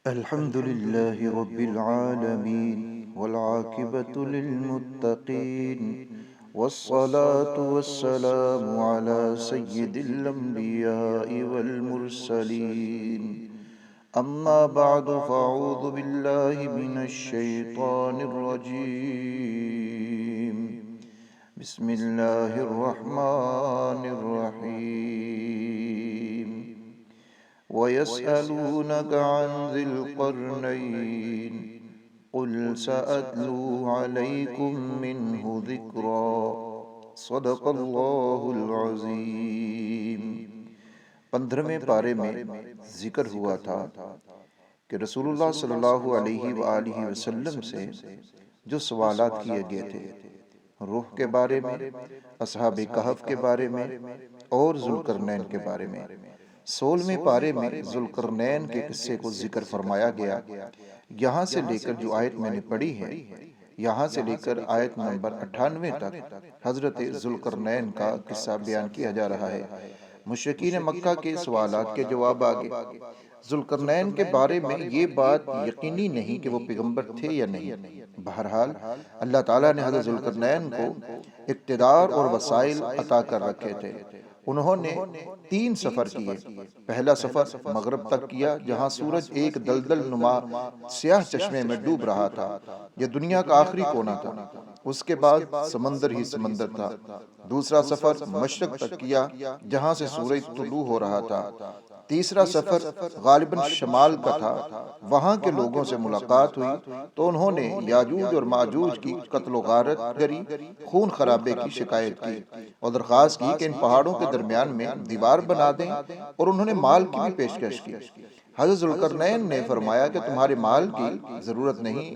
الحمد لله رب العالمين والعاقبة للمتقين والصلاة والسلام على سيد الأنبياء والمرسلين أما بعد فأعوذ بالله من الشيطان الرجيم بسم الله الرحمن الرحيم ويسألونك عن ذي القرنين قل سأتلو عليكم منه ذكرا صدق اللہ العظیم۔ 15ویں پارے میں ذکر ہوا تھا کہ رسول اللہ صلی اللہ علیہ وآلہ وسلم سے جو سوالات کیے گئے تھے روح کے بارے میں، اصحاب کہف کے بارے میں اور ذوالقرنین کے بارے میں، 16ویں پارے میں ذوالقرنین کے قصے کو ذکر فرمایا گیا۔ یہاں سے لے کر جو آیت میں نے پڑھی ہے، یہاں سے لے کر آیت نمبر 98 تک حضرت ذوالقرنین کا قصہ بیان کیا جا رہا ہے۔ مشرکین مکہ کے سوالات کے جواب آگے۔ ذوالقرنین کے بارے میں یہ بات یقینی نہیں کہ وہ پیغمبر تھے یا نہیں۔ بہرحال اللہ تعالیٰ نے حضرت ذوالقرنین کو اقتدار اور وسائل عطا کر رکھے تھے۔ انہوں نے 3 سفر کیے۔ پہلا سفر مغرب تک کیا، جہاں سورج ایک دلدل نما سیاہ چشمے میں ڈوب رہا تھا۔ یہ دنیا کا آخری کونا تھا۔ اس کے بعد سمندر ہی سمندر تھا۔ دوسرا سفر مشرق تک کیا، جہاں سے سورج طلوع ہو رہا تھا۔ تیسرا سفر غالباً شمال کا تھا۔ وہاں کے لوگوں سے ملاقات ہوئی تو انہوں نے یاجوج اور ماجوج کی قتل و غارت گری، خون خرابے کی شکایت کی اور درخواست کی کہ ان پہاڑوں کے درمیان میں دیوار بنا دیں، اور انہوں نے مال کی بھی پیشکش کی۔ حضرت ذوالقرنین نے فرمایا کہ تمہارے مال کی ضرورت نہیں،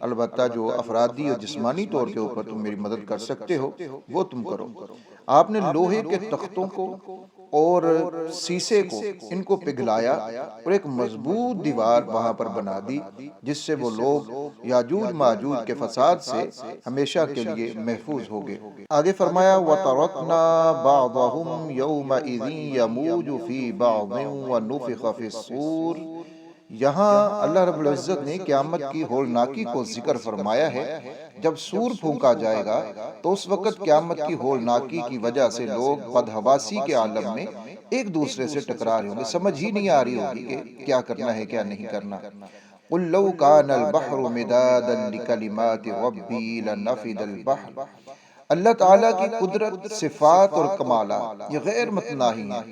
البتہ جو افرادی اور جسمانی طور کے اوپر تم میری مدد کر سکتے ہو وہ تم کرو۔ آپ نے لوہے کے تختوں کو اور سیسے کو ان کو پگھلایا اور ایک مضبوط دیوار وہاں پر بنا دی، جس سے وہ لوگ یاجوج ماجوج کے فساد سے ہمیشہ کے لیے محفوظ ہو گئے۔ آگے فرمایا وَتَرَكْنَا بَعْضَهُمْ يَوْمَئِذٍ يَمُوجُ فِي بَعْضٍ وَنُفِخَ فِي الصُّورِ۔ یہاں اللہ رب العزت نے قیامت کی ہولناکی کو ذکر فرمایا ہے۔ جب سور پھونکا جائے گا تو اس وقت قیامت کی ہولناکی کی وجہ سے لوگ بدحواسی کے عالم میں ایک دوسرے سے ٹکرا رہے ہوں گے، سمجھ ہی نہیں آ رہی ہوگی کہ کیا کرنا ہے کیا نہیں کرنا۔ قُلْ لَوْ كَانَ الْبَحْرُ مِدَادًا لِكَلِمَاتِ رَبِّي لَنَفِدَ الْبَحْرُ۔ اللہ تعالیٰ کی قدرت، صفات اور کمالات یہ غیر متناہی ہیں۔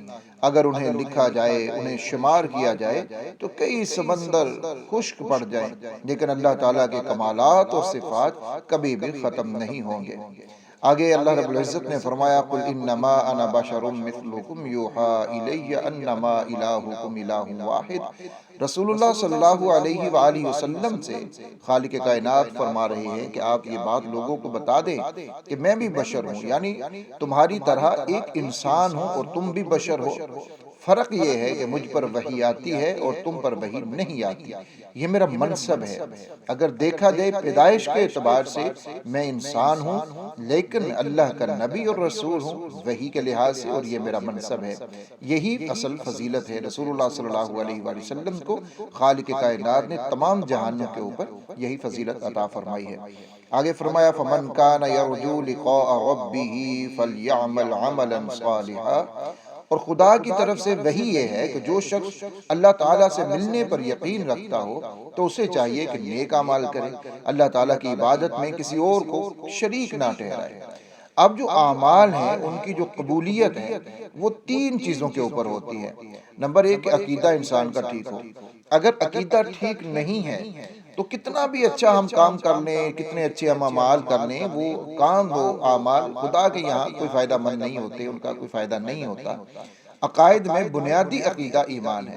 اگر انہیں لکھا جائے، انہیں شمار کیا جائے تو کئی سمندر خشک پڑ جائیں، لیکن اللہ تعالیٰ کے کمالات اور صفات کبھی بھی ختم نہیں ہوں گے۔ آگے اللہ رب العزت نے فرمایا قُلْ إِنَّمَا أَنَا بَشَرٌ مِثْلُكُمْ يُوحَىٰ إِلَيَّ أَنَّمَا إِلَٰهُكُمْ إِلَٰهٌ وَاحِدٌ۔ رسول اللہ صلی اللہ علیہ وآلہ وسلم سے خالق کائنات فرما رہے ہیں کہ آپ یہ بات لوگوں کو بتا دیں کہ میں بھی بشر ہوں، یعنی تمہاری طرح ایک انسان ہوں اور تم بھی بشر ہو۔ فرق یہ ہے کہ مجھ پر وحی آتی ہے اور تم پر وحی نہیں آتی۔ یہ میرا منصب ہے۔ اگر دیکھا جائے پیدائش کے اعتبار سے میں انسان ہوں، لیکن اللہ کا نبی اور رسول ہوں وحی کے لحاظ سے، اور یہ میرا منصب ہے۔ یہی اصل فضیلت ہے۔ رسول اللہ صلی اللہ علیہ وآلہ وسلم کو خالق کائنات نے تمام جہانوں کے اوپر یہی فضیلت عطا فرمائی ہے۔ آگے فرمایا فَمَنْ كَانَ يَرْجُو لِقَاءَ رَبِّهِ فَلْيَعْمَلْ عَمَلًا صَالِحًا۔ اور خدا کی طرف سے وحی یہ ہے کہ جو شخص اللہ تعالیٰ سے ملنے پر یقین رکھتا ہو تو اسے چاہیے کہ نیک اعمال کرے، اللہ تعالیٰ کی عبادت میں کسی اور کو شریک نہ ٹھہرائے۔ اب جو اعمال ہیں ان کی جو قبولیت ہے وہ 3 چیزوں کے اوپر ہوتی ہے۔ نمبر 1 کہ عقیدہ انسان کا ٹھیک ہو۔ اگر عقیدہ ٹھیک نہیں ہے تو کتنا بھی اچھا ہم کام کر لیں، کتنے اچھے ہم اعمال کر لیں، وہ کام وہ اعمال خدا کے یہاں کوئی فائدہ مند نہیں ہوتے، ان کا کوئی فائدہ نہیں ہوتا۔ عقائد میں بنیادی عقیدہ ایمان ہے۔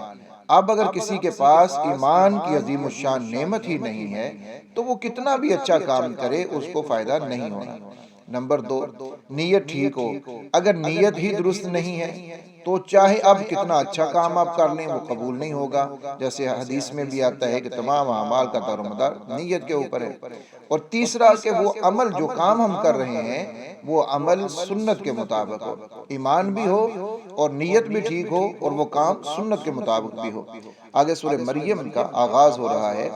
اب اگر کسی کے پاس ایمان کی عظیم الشان نعمت ہی نہیں ہے تو وہ کتنا بھی اچھا کام کرے اس کو فائدہ نہیں ہونا۔ نمبر 2 نیت ٹھیک ہو۔ اگر نیت ہی درست نہیں ہے تو چاہے اب کتنا اچھا کام آپ کر لیں وہ قبول نہیں ہوگا، جیسے حدیث میں بھی آتا ہے کہ تمام اعمال کا دار و مدار نیت کے اوپر ہے۔ اور تیسرا کہ وہ عمل جو کام ہم کر رہے ہیں وہ عمل سنت کے مطابق ہو، ایمان بھی ہو اور نیت بھی ٹھیک ہو اور وہ کام سنت کے مطابق بھی ہو۔ آگے سورہ مریم کا آغاز ہو رہا ہے۔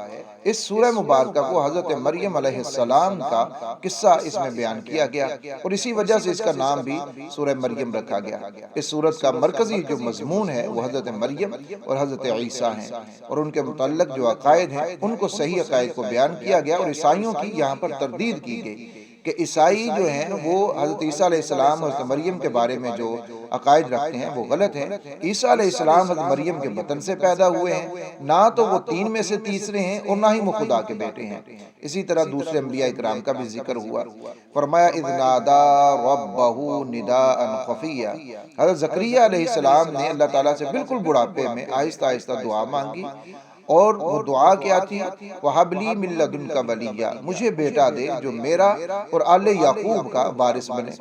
اس سورہ مبارکہ کو حضرت مریم علیہ السلام کا قصہ اس میں بیان کیا گیا اور اسی وجہ سے اس کا نام بھی سورہ مریم رکھا گیا۔ اس سورت کا مرکزی جو مضمون ہے وہ حضرت مریم اور حضرت عیسیٰ ہیں اور ان کے متعلق جو عقائد ہیں ان کو صحیح عقائد کو بیان کیا گیا، اور عیسائیوں کی یہاں پر تردید کی گئی کہ عیسائی جو ہیں وہ حضرت عیسیٰ علیہ السلام اور حضرت مریم کے بارے میں جو عقائد رکھتے ہیں وہ غلط ہیں۔ عیسیٰ علیہ السلام حضرت مریم کے بطن سے پیدا ہوئے ہیں، نہ تو وہ تین میں سے تیسرے ہیں اور نہ ہی وہ خدا کے بیٹے ہیں۔ اسی طرح دوسرے انبیاء اکرام کا بھی ذکر ہوا۔ فرمایا اذ نادا ربہ نداء خفیہ، حضرت زکریا علیہ السلام نے اللہ تعالیٰ سے بالکل بڑھاپے میں آہستہ آہستہ دعا مانگی، اور وہ دعا کیا تھی؟ وَحَبْ لِي مِن لَّدُنْكَ وَلِيًّا، مجھے بیٹا دے جو میرا اور آل یعقوب کا وارث بنے۔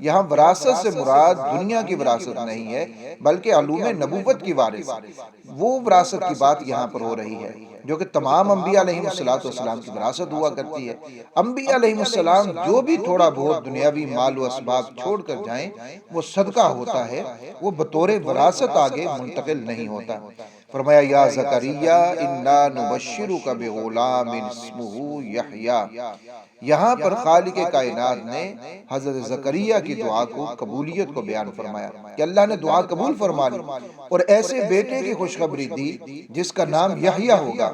یہاں وراثت سے مراد دنیا کی وراثت نہیں ہے بلکہ علوم نبوت کی وارث، وہ وراثت کی بات یہاں پر ہو رہی ہے جو کہ تمام انبیاء علیہ السلام کی وراثت ہوا کرتی ہے۔ انبیاء علیہ السلام جو بھی تھوڑا بہت دنیاوی مال و اسباب چھوڑ کر جائیں وہ صدقہ ہوتا ہے، وہ بطور وراثت آگے منتقل نہیں ہوتا۔ فرمایا یا زکریا انا نبشرک بغلام اسمہ یحییٰ، یہاں پر خالق کائنات نے حضرت زکریا کی دعا کو قبولیت کو بیان فرمایا کہ اللہ نے دعا قبول فرما لی اور ایسے بیٹے کی خوشخبری دی جس کا نام یحییٰ ہوگا۔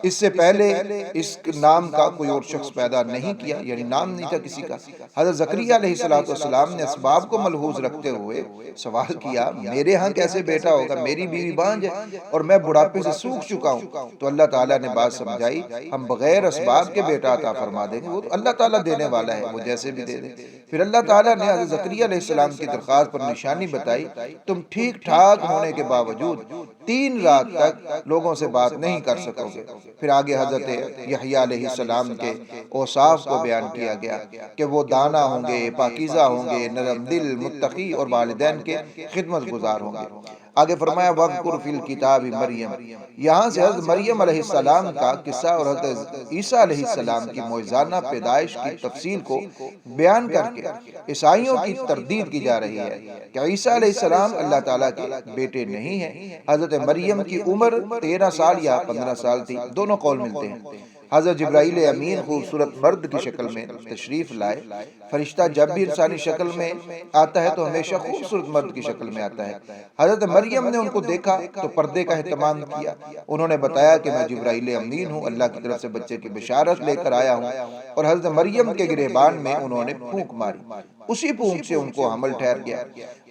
اس سے پہلے اس نام کا کوئی اور شخص پیدا نہیں کیا، یعنی نام نہیں تھا کسی کا۔ حضرت زکریا علیہ السلام نے اسباب کو ملحوظ رکھتے ہوئے سوال کیا میرے ہاں کیسے بیٹا ہوگا، میری بیوی بانجھ ہے اور میں بڑھاپے سے سوکھ چکا ہوں۔ تو اللہ تعالیٰ نے بات سمجھائی، ہم بغیر اسباب کے بیٹا عطا فرما دیں گے، وہ تو اللہ تعالیٰ دینے والا ہے، وہ جیسے بھی دے دے۔ پھر اللہ تعالیٰ نے حضرت زکریا علیہ السلام کی درخواست پر نشانی بتائی، تم ٹھیک ٹھاک ہونے کے باوجود 3 رات تک لوگوں سے بات نہیں کر سکو گے۔ پھر آگے حضرت یحییٰ علیہ السلام کے اوصاف کو بیان کیا گیا کہ وہ دانا ہوں گے، پاکیزہ ہوں گے، نرم دل، متقی اور والدین کے خدمت گزار ہوں گے۔ آگے فرمایا وَاذْكُرْ فِي الْكِتَابِ مریم، یہاں سے حضرت مریم علیہ السلام کا قصہ اور حضرت عیسیٰ علیہ السلام کی معجزانہ پیدائش کی تفصیل کو بیان کر کے عیسائیوں کی تردید کی جا رہی ہے کہ عیسیٰ علیہ السلام اللہ تعالیٰ کے بیٹے نہیں ہیں۔ حضرت مریم کی عمر 13 سال یا 15 سال تھی، دونوں قول ملتے ہیں۔ حضرت جبرائیل امین خوبصورت مرد کی شکل میں تشریف لائے۔ فرشتہ جب بھی انسانی شکل میں آتا ہے تو ہمیشہ خوبصورت مرد کی شکل میں آتا ہے۔ حضرت مریم نے ان کو دیکھا تو پردے کا اہتمام کیا، انہوں نے بتایا کہ میں جبرائیل امین ہوں، اللہ کی طرف سے بچے کی بشارت لے کر آیا ہوں، اور حضرت مریم کے گریبان میں انہوں نے پھونک ماری، اسی پھونک سے ان کو حمل ٹھہر گیا۔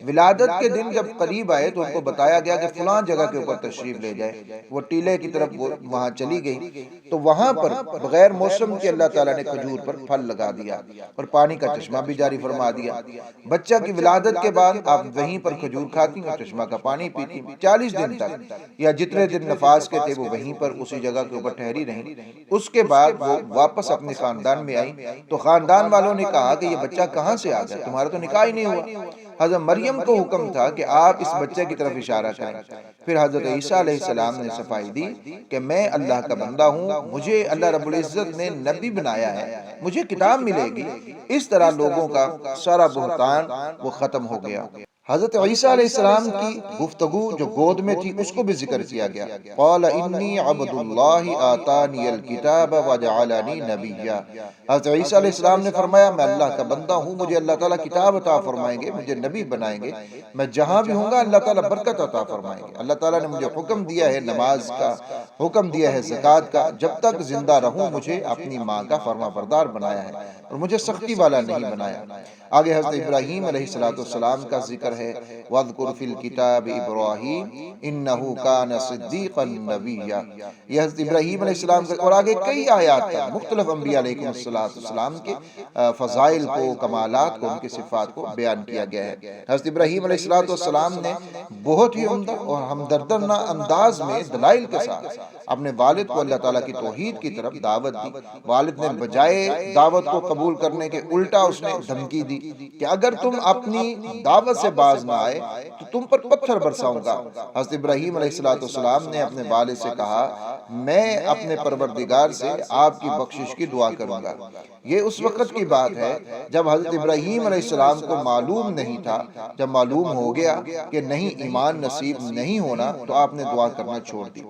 ولادت کے دن جب قریب آئے تو ان کو بتایا گیا کہ فلاں جگہ کے اوپر تشریف لے جائے۔ وہ ٹیلے کی طرف وہاں چلی گئی تو وہاں پر بغیر موسم کے اللہ تعالیٰ نے کھجور پر پھل لگا دیا اور پانی کا چشمہ بھی جاری فرما دیا۔ بچہ کی ولادت کے بعد آپ وہیں پر کھجور کھاتی اور چشمہ کا پانی پیتی، 40 دن تک یا جتنے دن نفاس کے تھے وہ وہیں پر اسی جگہ کے اوپر ٹھہری رہیں۔ اس کے بعد وہ واپس اپنے خاندان میں آئیں تو خاندان والوں نے کہا کہ یہ بچہ کہاں سے آ گیا، تمہارا تو نکاح ہی نہیں ہوا۔ حضرت مریم کو حکم تھا کہ آپ اس بچے کی طرف اشارہ کریں۔ پھر حضرت عیسیٰ علیہ السلام نے صفائی دی کہ میں اللہ کا بندہ ہوں، مجھے اللہ رب العزت نے نبی بنایا ہے، مجھے کتاب ملے گی۔ اس طرح لوگوں کا سارا بہتان وہ ختم ہو گیا۔ حضرت عیسیٰ علیہ السلام کی گفتگو جو گود میں تھی اس کو بھی ذکر کیا گیا۔ قال انی عبد اللہ آتانی الکتاب وجعلنی نبیا، حضرت عیسیٰ علیہ السلام نے فرمایا میں اللہ کا بندہ ہوں، مجھے اللہ تعالیٰ کتاب عطا فرمائیں گے، مجھے نبی بنائیں گے، میں جہاں بھی ہوں گا اللہ تعالیٰ برکت عطا فرمائیں گے۔ اللہ تعالیٰ نے مجھے حکم دیا ہے نماز کا، حکم دیا ہے زکوٰۃ کا، جب تک زندہ رہوں مجھے اپنی ماں کا فرما بردار بنایا ہے اور مجھے سختی والا نہیں بنایا۔ آگے حضرت ابراہیم علیہ السلام کا ذکر ہے، وَاذْكُرْ فِي الْكِتَابِ إِبْرَاهِيمَ إِنَّهُ كَانَ صِدِّيقًا نَبِيًّا، یہ حضرت ابراہیم علیہ السلام کا، اور آگے کئی آیات کا مختلف انبیاء علیہ السلام کے فضائل کو، کمالات کو، ان کی صفات کو بیان کیا گیا ہے۔ حضرت ابراہیم علیہ السلام نے بہت ہی عمدہ اور ہمدردانہ انداز میں دلائل کے ساتھ اپنے والد کو اللہ تعالیٰ کی توحید کی طرف دعوت دی۔ والد نے بجائے دعوت کو قبول کرنے کے الٹا اس نے دھمکی دی کہ اگر تم اپنی دعوت سے باز نہ آئے تو تم پر پتھر برساؤں گا۔ حضرت ابراہیم علیہ السلام نے اپنے والد سے کہا میں اپنے پروردگار سے آپ کی بخشش کی دعا کروں گا۔ یہ اس وقت کی بات ہے جب حضرت ابراہیم علیہ السلام کو معلوم نہیں تھا، جب معلوم ہو گیا کہ نہیں ایمان نصیب نہیں ہونا تو آپ نے دعا کرنا چھوڑ دی۔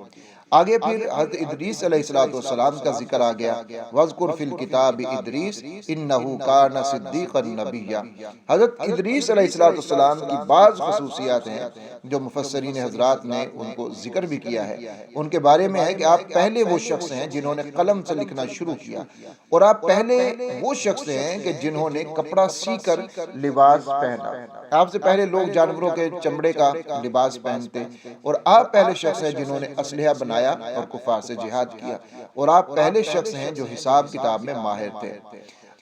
آگے پھر حضرت ادریس علیہ السلام کا ذکر آ گیا، وَاذْكُرْ فِي الْكِتَابِ إِدْرِيسَ إِنَّهُ كَانَ صِدِّيقًا نَبِيًّا۔ حضرت ادریس علیہ السلام کی بعض خصوصیات ہیں جو مفسرین حضرات نے ان کو ذکر بھی کیا ہے۔ ان کے بارے میں ہے کہ آپ پہلے وہ شخص ہیں جنہوں نے قلم سے لکھنا شروع کیا، اور آپ پہلے وہ شخص ہیں کہ جنہوں نے کپڑا سی کر لباس پہنا۔ آپ سے پہلے لوگ جانوروں کے چمڑے کا لباس پہنتے، اور آپ پہلے شخص ہیں جنہوں نے اسلحہ بنایا اور کفار سے جہاد کیا، اور آپ پہلے شخص ہیں جو حساب کتاب میں ماہر تھے۔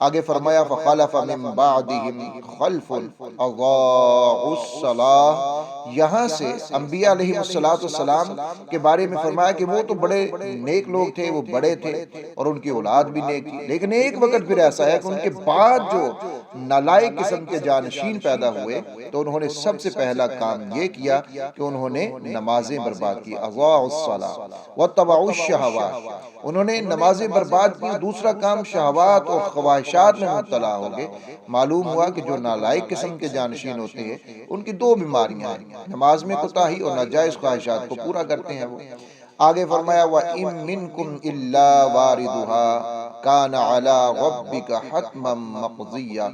آگے فرمایا فَخَلَفَ مِن بَعْدِهِمْ خَلْفٌ أَضَاعُوا الصَّلَاةَ۔ یہاں سے انبیاء علیہ السلام کے بارے میں فرمایا کہ وہ تو بڑے نیک لوگ تھے، وہ بڑے تھے اور ان کی اولاد بھی نیک تھی، لیکن ایک وقت پھر ایسا ہے کہ ان کے بعد جو نالائق قسم کے جانشین پیدا ہوئے تو انہوں نے سب سے پہلا کام یہ کیا کہ انہوں نے نمازیں برباد کی، اضاعوا الصلاۃ واتبعوا الشہوات۔ انہوں نے نمازیں برباد کی، دوسرا کام شہوات اور خواہشات میں مبتلا ہو گئے۔ معلوم ہوا کہ جو نالائق قسم کے جانشین ہوتے ہیں ان کی دو بیماریاں ہیں، نماز میں کوتاہی اور ناجائز خواہشات کو پورا کرتے ہیں وہ۔ آگے فرمایا وَإِن مِّنكُمْ إِلَّا وَارِدُهَا كَانَ عَلَىٰ رَبِّكَ حَتْمًا مَّقْضِيًّا۔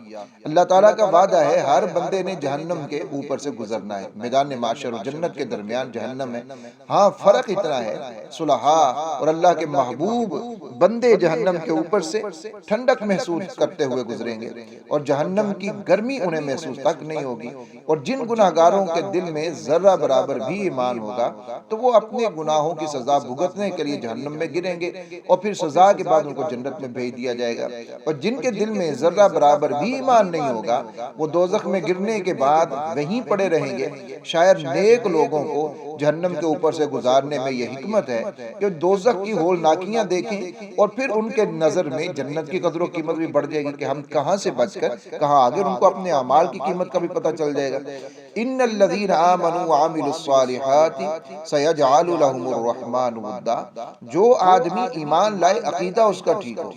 اللہ تعالیٰ کا وعدہ ہے ہر بندے نے جہنم کے اوپر سے گزرنا ہے۔ میدان معاشر و جنت کے درمیان جہنم ہے، ہاں فرق اتنا ہے صلحاء اور اللہ کے محبوب بندے جہنم کے اوپر سے ٹھنڈک محسوس کرتے ہوئے گزریں گے، اور جہنم کی گرمی انہیں محسوس تک نہیں ہوگی۔ اور جن گناہگاروں کے دل میں ذرہ برابر بھی ایمان ہوگا تو وہ اپنے گناہوں کی سزا بھگتنے کے لیے جہنم میں گریں گے، اور پھر سزا کے بعد ان کو جنت میں بھیج دیا جائے گا۔ اور جن کے دل میں ذرہ برابر بھی ایمان نہیں ہوگا وہ دوزخ میں گرنے کے بعد وہیں پڑے رہیں گے۔ شاید نیک لوگوں کو جہنم کے اوپر سے گزارنے میں یہ حکمت ہے کہ دوزخ کی ہولناکیاں دیکھیں، اور پھر ان کے نظر میں جنت کی قدر و قیمت بھی بڑھ جائے گی کہ ہم کہاں سے بچ کر کہاں آگے، ان کو اپنے اعمال کی قیمت کا بھی پتہ چل جائے گا۔ ان الذین آمنوا وعملوا الصالحات سیجعل لهم الرحمن ودا۔ جو آدمی ایمان لائے، عقیدہ اس کا ٹھیک ہو،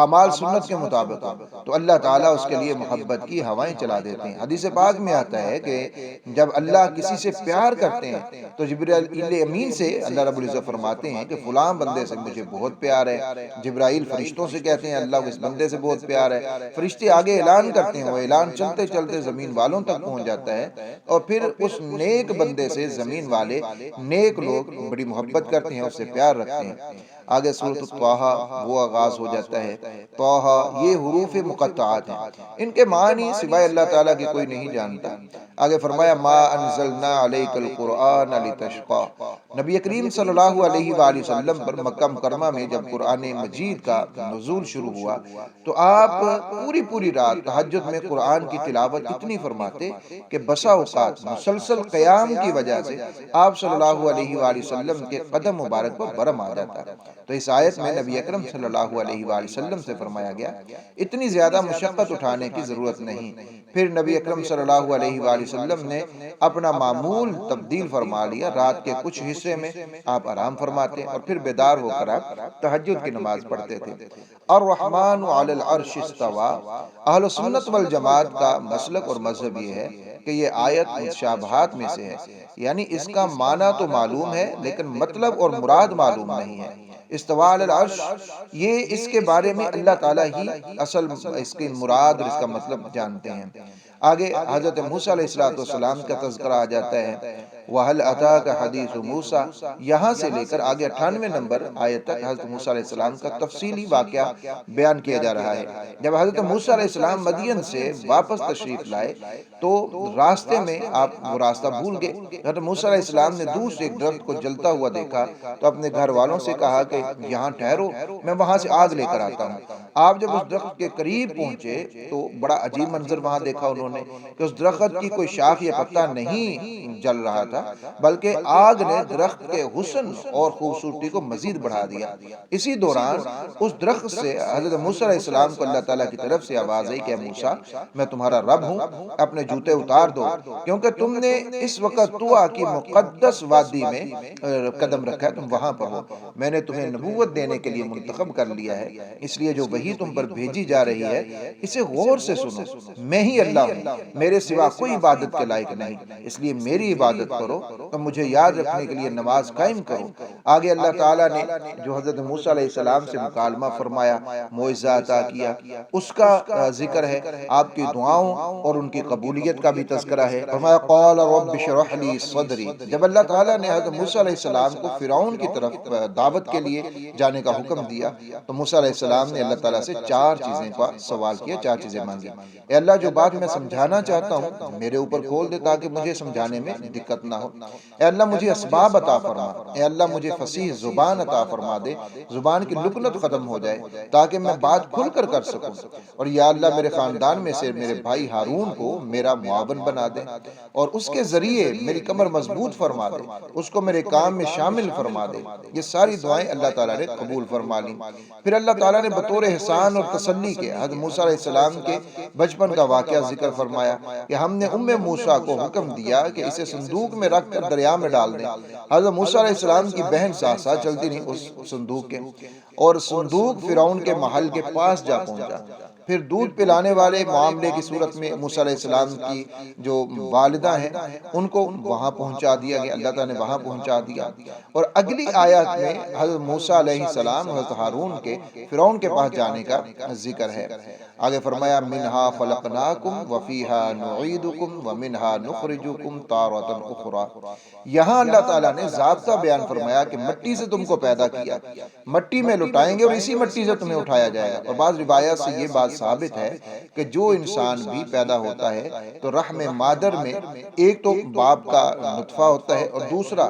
اعمال سنت کے مطابق ہو، تو اللہ تعالیٰ اس کے لیے محبت کی ہوائیں چلا دیتے ہیں۔ حدیث پاک میں آتا ہے کہ جب اللہ کسی سے پیار کرتے ہیں تو جبرائیل امین سے اللہ رب العزت فرماتے ہیں کہ فلاں بندے سے مجھے بہت پیار ہے۔ جبرائیل فرشتوں سے کہتے ہیں اللہ کو اس بندے سے بہت پیار ہے، فرشتے آگے اعلان کرتے ہیں، وہ اعلان چلتے چلتے زمین والوں تک پہنچ جاتا ہے، اور پھر اس نیک بندے سے زمین والے نیک لوگ بڑی محبت کرتے ہیں، اس سے پیار رکھتے ہیں۔ آگے سورۃ طٰہٰ وہ آغاز ہو جاتا ہے۔ طٰہٰ یہ حروف مقطعات ہیں، ان کے معنی سوائے اللہ تعالیٰ کے کوئی نہیں جانتا۔ آگے فرمایا ما انزلنا علیک القرآن لتشقی۔ نبی کریم صلی اللہ علیہ وآلہ وسلم پر مکہ مکرمہ میں جب قرآن مجید کا نزول شروع ہوا تو آپ پوری رات تہجد میں قرآن کی تلاوت اتنی فرماتے کہ بسا اوقات مسلسل قیام کی وجہ سے آپ صلی اللہ علیہ وآلہ وسلم کے قدم مبارک پر برم آ جاتا۔ تو اس آیت میں نبی اکرم صلی اللہ علیہ وآلہ وسلم سے فرمایا گیا اتنی زیادہ مشقت اٹھانے کی ضرورت نہیں۔ پھر نبی اکرم صلی اللہ علیہ وآلہ وسلم نے اپنا معمول تبدیل فرما لیا، رات کے کچھ حصے میں آپ آرام فرماتے اور پھر بیدار ہو کر آپ تہجد کی نماز پڑھتے تھے۔ الرحمن علی العرش استویٰ، اہل سنت والجماعت کا مسلک اور مذہب یہ ہے کہ یہ آیت متشابہات میں سے ہے، یعنی اس کا معنی تو معلوم ہے لیکن مطلب اور مراد معلوم نہیں ہے۔ استواء علی العرش یہ اس کے بارے میں اللہ تعالیٰ ہی اصل اس کی مراد اور اس کا مطلب جانتے ہیں۔ آگے حضرت موسیٰ علیہ السلام کا تذکرہ آ جاتا ہے وَهَلْ أَتَاكَ حَدِيثُ مُوسَىٰ، یہاں سے لے کر آگے 98 نمبر آیت تک حضرت موسیٰ علیہ السلام کا تفصیلی واقعہ بیان کیا جا رہا ہے۔ جب حضرت موسیٰ علیہ السلام مدین سے واپس تشریف لائے تو راستے میں آپ وہ راستہ بھول گئے۔ حضرت موسیٰ علیہ السلام نے دور سے ایک درخت کو جلتا ہوا دیکھا تو اپنے گھر والوں سے کہا کہ یہاں ٹھہرو، میں وہاں سے آگ لے کر آتا ہوں۔ آپ جب اس درخت کے قریب پہنچے تو بڑا عجیب منظر وہاں دیکھا انہوں نے کہ اس درخت کی کوئی شاخ یا پتا نہیں جل رہا تھا، بلکہ آگ نے درخت کے حسن اور خوبصورتی کو مزید بڑھا دیا۔ اسی دوران اس درخت سے حضرت موسیٰ علیہ السلام کو اللہ تعالیٰ کی طرف سے آواز آئی کہ موسیٰ میں تمہارا رب ہوں، اپنے جوتے اتار دو، کیونکہ تم نے اس وقت طوٰ کی مقدس وادی میں قدم رکھا ہے، تم وہاں پر ہو، میں نے تمہیں نبوت دینے کے لیے منتخب کر لیا ہے، اس لیے جو وحی تم پر بھیجی جا رہی ہے اسے غور سے سنو، میں ہی اللہ ہوں، میرے سوا کوئی عبادت کے لائق نہیں، اس لیے میری عبادت کرو اور مجھے یاد رکھنے کے لیے نماز قائم کرو۔ آگے اللہ تعالیٰ نے جو حضرت موسیٰ علیہ السلام سے مکالمہ فرمایا، معجزہ عطا کیا، اس کا ذکر ہے، آپ کی دعاؤں اور ان کی قبولیت کا بھی تذکرہ ہے۔ فرمایا قال رب اشرح لی صدری، جب اللہ تعالیٰ نے حضرت موسیٰ علیہ السلام کو فرعون کی طرف دعوت کے لیے جانے کا حکم دیا تو موسیٰ علیہ السلام نے اللہ تعالیٰ سے 4 چیزیں کا سوال کیا، 4 چیزیں مانگی۔ اے اللہ، جو بات میں سمجھانا چاہتا ہوں میرے اوپر کھول دے تاکہ مجھے سمجھانے میں دقت نہ ہو۔ اے اللہ مجھے اسباب عطا فرما، اے اللہ مجھے فصیح زبان عطا فرما دے، زبان کی لکنت ختم ہو جائے تاکہ میں بات کھل کر کر سکوں۔ اور یا اللہ میرے خاندان میں سے میرے بھائی ہارون کو میرا معاون بنا دے اور اس کے ذریعے میری کمر مضبوط فرما دے، اس کو میرے کام میں شامل فرما دے۔ یہ ساری دعائیں اللہ تعالیٰ نے قبول فرما لی۔ پھر اللہ تعالیٰ نے بطور احسان اور تسلی کے حضرت موسیٰ علیہ السلام کے بچپن کا واقعہ ذکر فرمایا کہ ہم نے موسیٰ کو حکم دیا کہ اسے صندوق میں رکھ کر دریا میں ڈال دیں۔ حضرت موسیٰ علیہ السلام کی بہن ساتھ ساتھ چلتی رہی اس صندوق کے، اور صندوق فرعون کے محل کے پاس جا پہنچا۔ پھر دودھ پلانے والے معاملے کی صورت میں موسیٰ علیہ السلام کی جو والدہ ہیں ان کو وہاں پہنچا دیا گیا، اللہ تعالیٰ نے وہاں پہنچا دیا۔ اور اگلی آیات میں حضرت موسیٰ علیہ السلام حضرت ہارون کے فرعون کے پاس جانے کا ذکر ہے۔ آگے فرمایا منہا خلقناکم وفیہا نعیدکم ومنہا نخرجکم تارۃ اخری۔ یہاں اللہ تعالیٰ نے ضابطہ بیان فرمایا کہ مٹی سے تم کو پیدا کیا، مٹی میں لٹائیں گے اور اسی مٹی سے تمہیں اٹھایا جائے گا۔ اور بعض روایات سے یہ بات ثابت ہے کہ جو انسان بھی پیدا ہوتا ہے تو رحم مادر میں ایک تو باپ کا نطفہ ہوتا ہے اور دوسرا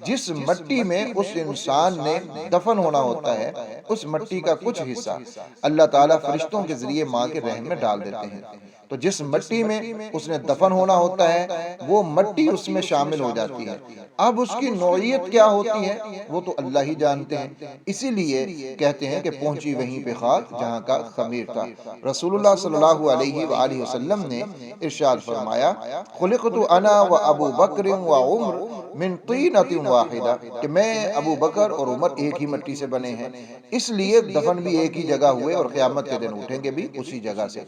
جس مٹی میں اس انسان نے دفن ہونا ہوتا ہے اس مٹی کا کچھ حصہ اللہ تعالیٰ فرشتوں کے ذریعے ماں کے رحم میں ڈال دیتے ہیں۔ تو جس مٹی میں اس نے دفن ہونا ہوتا ہے وہ مٹی اس میں شامل ہو جاتی ہے۔ اب اس کی نوعیت کیا ہوتی ہے وہ تو اللہ ہی جانتے ہیں، اسی لیے کہتے ہیں کہ پہنچی وہیں پہ خاک جہاں کا خمیر تھا۔ رسول اللہ صلی اللہ علیہ وآلہ وسلم نے ارشاد فرمایا خلقت انا و ابو بکر و عمر من طینۃ واحدہ، کہ میں، ابو بکر اور عمر ایک ہی مٹی سے بنے ہیں، اس لیے دفن بھی ایک ہی جگہ ہوئے اور قیامت کے دن اٹھیں گے بھی اسی جگہ سے۔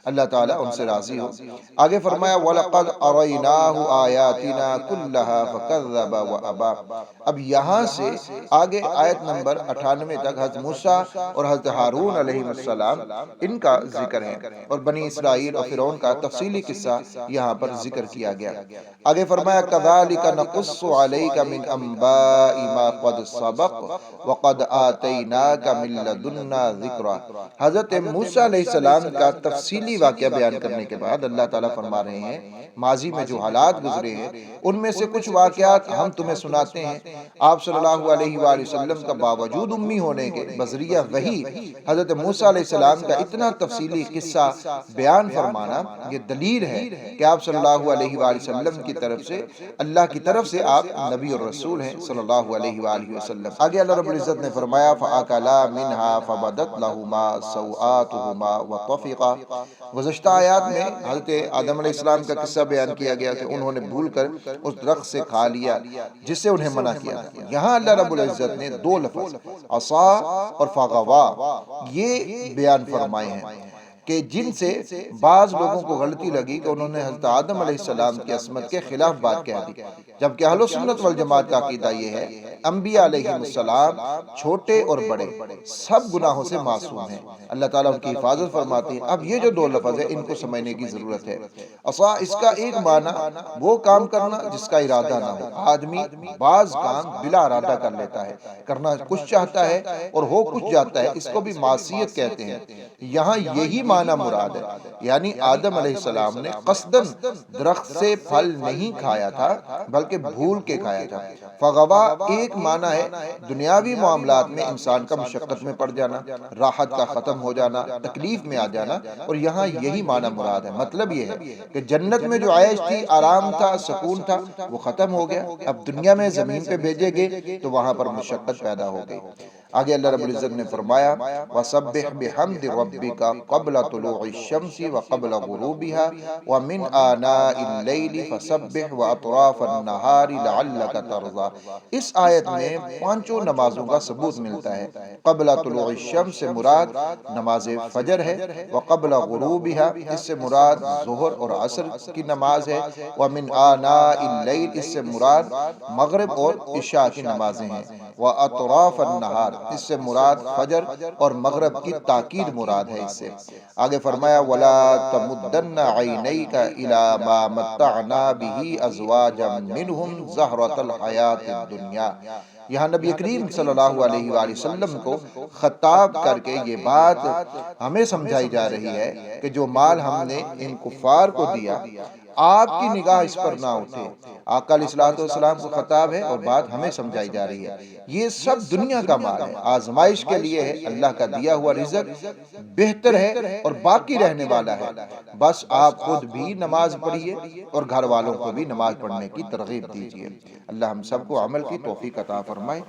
اللہ تعالیٰ ان سے راضی ہو۔ آگے فرمایا وَلَقَدْ أَرَيْنَاهُ آيَاتِنَا كُلَّهَا فَكَذَّبَ وَأَبَى۔ اب یہاں سے آگے آیت نمبر 98 تک حضرت موسیٰ اور حضرت ہارون علیہ السلام ان کا ذکر ہے اور بنی اسرائیل اور فرعون کا تفصیلی قصہ یہاں پر ذکر کیا گیا۔ آگے فرمایا كَذَلِكَ نَقُصُّ عَلَيْكَ مِنْ أَنْبَاءِ مَا قَدْ سَبَقَ وَقَدْ آتَيْنَاكَ مِنْ لَدُنَّا ذِكْرًا۔ حضرت موسیٰ علیہ السلام کا تفصیلی واقعہ بیان کرنے کے بعد اللہ تعالیٰ فرما رہے ہیں ماضی میں جو حالات گزرے ہیں ان میں سے کچھ واقعات ہم تمہیں سناتے ہیں۔ آپ صلی اللہ علیہ وآلہ وسلم کا باوجود امی ہونے کے بذریعہ وحی حضرت موسیٰ علیہ السلام کا اتنا تفصیلی قصہ بیان فرمانا یہ دلیل ہے کہ آپ صلی اللہ علیہ وآلہ وسلم کی طرف سے، اللہ کی طرف سے آپ نبی اور رسول ہیں صلی اللہ علیہ وآلہ وسلم۔ آگے اللہ رب العزت نے فرمایا فَأَكَلَا مِنْهَا فَبَدَتْ لَهُمَا سَوْآتُهُمَا وَطَفِقَا۔ گزشتہ آیات میں حضرت آدم علیہ السلام کا قصہ بیان کیا گیا کہ انہوں نے بھول کر اس درخت سے کھا لیا جس سے انہیں منع کیا تھا۔ یہاں اللہ رب العزت نے 2 لفظ عصا اور فغوا یہ بیان فرمائے ہیں کہ جن سے بعض لوگوں کو غلطی لگی کہ انہوں نے حضرت آدم علیہ السلام کی عصمت کے خلاف بات کہہ دی، جبکہ اہل سنت والجماعت کا عقیدہ یہ ہے انبیاء علیہ السلام چھوٹے اور بڑے سب گناہوں سے معصوم ہیں، اللہ تعالیٰ ان کی حفاظت فرماتے ہیں۔ اب یہ جو 2 لفظ ہیں ان کو سمجھنے کی ضرورت ہے۔ عصا اس کا ایک معنی وہ کام کرنا جس کا ارادہ نہ ہو، آدمی بعض کام بلا ارادہ کر لیتا ہے، کرنا کچھ چاہتا ہے اور ہو کچھ جاتا ہے، اس کو بھی معصیت کہتے ہیں۔ یہاں یہی معنی مراد ہے، یعنی آدم علیہ السلام نے قصداً درخت سے پھل نہیں کھایا تھا بلکہ بھول کے کھایا تھا۔ فغوا ایک معنی ہے دنیاوی معاملات میں انسان کا مشقت میں پڑ جانا، راحت کا ختم ہو جانا، تکلیف میں آ جانا، اور یہاں یہی معنی مراد ہے۔ مطلب یہ ہے کہ جنت میں جو عیش تھی، آرام تھا، سکون تھا، وہ ختم ہو گیا، اب دنیا میں زمین پہ بھیجے گئے تو وہاں پر مشقت پیدا ہو گئی۔ آگے اللہ رب العزت نے فرمایا وَسَبِّحْ بِحَمْدِ رَبِّكَ قَبْلَ طُلُوعِ الشَّمْسِ وَقَبْلَ غُرُوبِهَا وَمِنْ آنَاءِ اللَّيْلِ فَسَبِّحْ وَأَطْرَافَ النَّهَارِ لَعَلَّكَ تَرْضَىٰ۔ اس آیت میں پانچوں نمازوں کا ثبوت ملتا ہے۔ قبل طلوع الشمس سے مراد نماز فجر ہے، وقبل غروبها اس سے مراد ظہر اور عصر کی نماز ہے، ومن آناء اللیل اس سے مراد مغرب اور عشاء کی نمازیں ہیں، واطراف النہار اس سے مراد فجر اور مغرب کی تاکید مراد ہے۔ اس سے آگے فرمایا وَلَا تَمُدَّنَّ عَيْنَيْكَ إِلَىٰ مَا مَتَّعْنَا بِهِ أَزْوَاجًا مِّنْهُمْ زَهْرَةَ الْحَيَاةِ الدُّنْيَا۔ یہاں نبی کریم صلی اللہ علیہ وآلہ وسلم کو خطاب کر کے یہ بات ہمیں سمجھائی جا رہی ہے کہ جو مال ہم نے ان کفار کو دیا، آپ کی نگاہ اس پر نہ اٹھے۔ آقا علیہ الصلوۃ والسلام کو خطاب ہے اور بات ہمیں سمجھائی جا رہی ہے۔ یہ سب دنیا کا مال ہے، آزمائش کے لیے ہے، اللہ کا دیا ہوا رزق بہتر ہے اور باقی رہنے والا ہے۔ بس آپ خود بھی نماز پڑھیے اور گھر والوں کو بھی نماز پڑھنے کی ترغیب دیجیے۔ اللہ ہم سب کو عمل کی توفیق عطا فرمائے۔